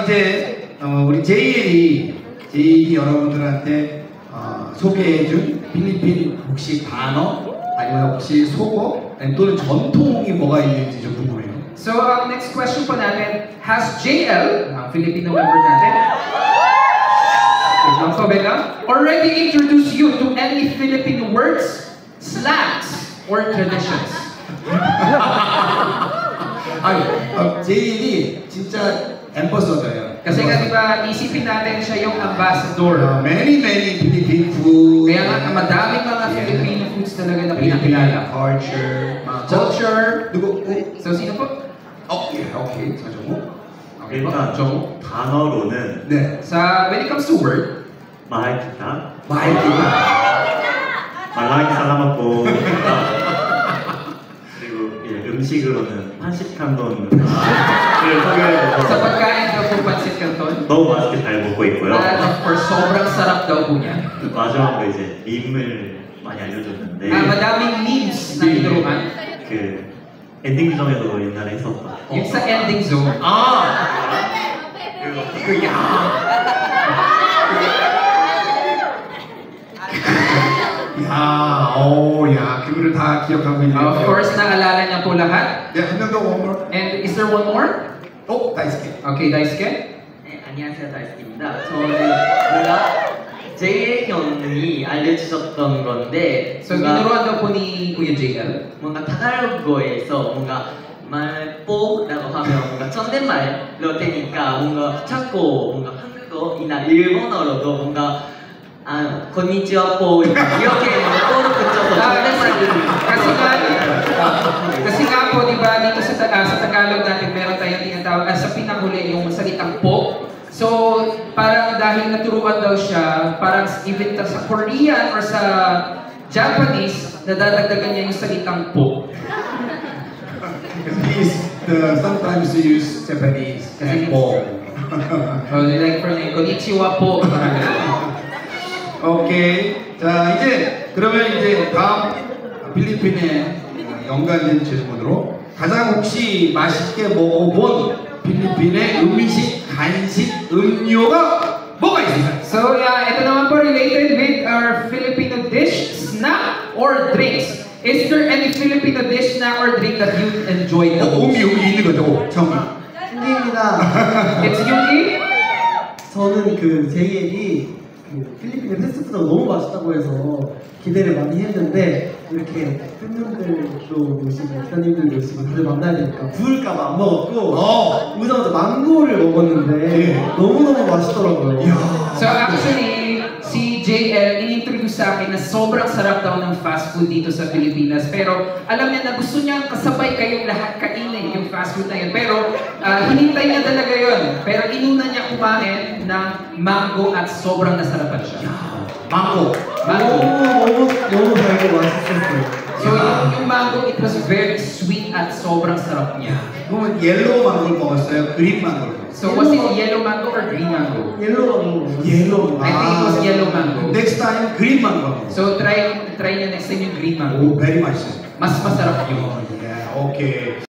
이제 우리 제이엘이 여러분들한테 소개해준 필리핀 혹시 단어 아니면 혹시 속어 또는 전통이 뭐가 있는지 좀 궁금해요. So next question po natin, has JL, Filipino member natin, already introduced you to any Filipino words, slangs, or traditions? 제이엘이 진짜 앰버서더예요. Kasi nga diba, isipin natin siya yung ambassador. Many Philippine food. Kaya nga, madaming mga Filipino foods talaga na pinakilala. Culture. So, sino po? Okay. 자, 정우. 일단 정우. 단어로는 네. Sa, when it comes to word, 마하이키타, 말라기 살라마포, 그리고 음식으로는 판시칸돈을 소개해드려서 sa pagkain daw po pansit canton. 너무 맛있게 잘 먹고 있고요. Of course, sobrang sarap daw po niya. 마지막으로 이제 밈을 많이 알려줬는데 Madaming memes na tinuruan. 그 엔딩 중에도 옛날에 했었다. Yung sa ending zone. 그거를 다 기억하고 있네요. Of course, naalala niya po lahat. 네, 한 명 더 one more. And is there one more? 다이스케. Okay, Daisuke. 네, 안녕하세요, 다이스키입니다. 저는 뭔가 제일 형이 알려주셨던 건데 So, tinuruan daw po ni Kuya JL. 뭔가 타갈로그에서 뭔가 말뽀라고 하면 뭔가 존댓말로 되니까 뭔가 자꾸 뭔가 한국어이나 일본어로도 뭔가 konnichiwa po 이렇게 뽀로 붙여서 존댓말을 Kasi nga po, di ba, dito sa Tagalog natin, meron tayong tinatawag, sa pinakuli yung salitang po. So, parang dahil naturuan daw siya, parang even sa Korean or sa Japanese, nadadagdagan niya yung salitang po. Sometimes you use Japanese. Kasi po. Like for me, konnichiwa po. 오케이. 자, 그러면 다음 필리핀에 연관된 질문으로 가장 혹시 맛있게 먹어본 필리핀의 음식, 간식, 음료가 뭐가 있을까요? So ito naman po related with our Filipino dish, snack, or drinks. Is there any Filipino dish, snack, or drink that you enjoy the most? 여기 있는 거죠, 정우. 신기입니다. It's Yuki? 저는 그 제이엘이 필리핀의 패스트푸드가 너무 맛있다고 해서 기대를 많이 했는데 이렇게 팬분들도 오시고 기사님들도 오시고 다들 만나야 되니까 부을까봐 안 먹었고 오자마자 망고를 먹었는데 너무너무 맛있더라고요. So actually, si JL inintroduce sa akin na sobrang sarap daw ng fast food dito sa Pilipinas. Pero alam niya na gusto niyang kasabay kayong lahat kainin yung fast food na yun. Pero hinintay niya talaga yun. Pero inuna niya kumain ng mango at sobrang nasarapan siya. 망고. 너무 달고 맛있었어요. So yung mango, it was very sweet at sobrang sarap niya. 그러면 옐로우 망고를 먹었어요? 그린 망고를 먹었어요? So was it yellow mango or green mango? 옐로우 옐로우. I think it was yellow mango. Next time, 그린 망고. So try niya next time yung green mango. very 맛있어요. Mas masarap yun. 오케이.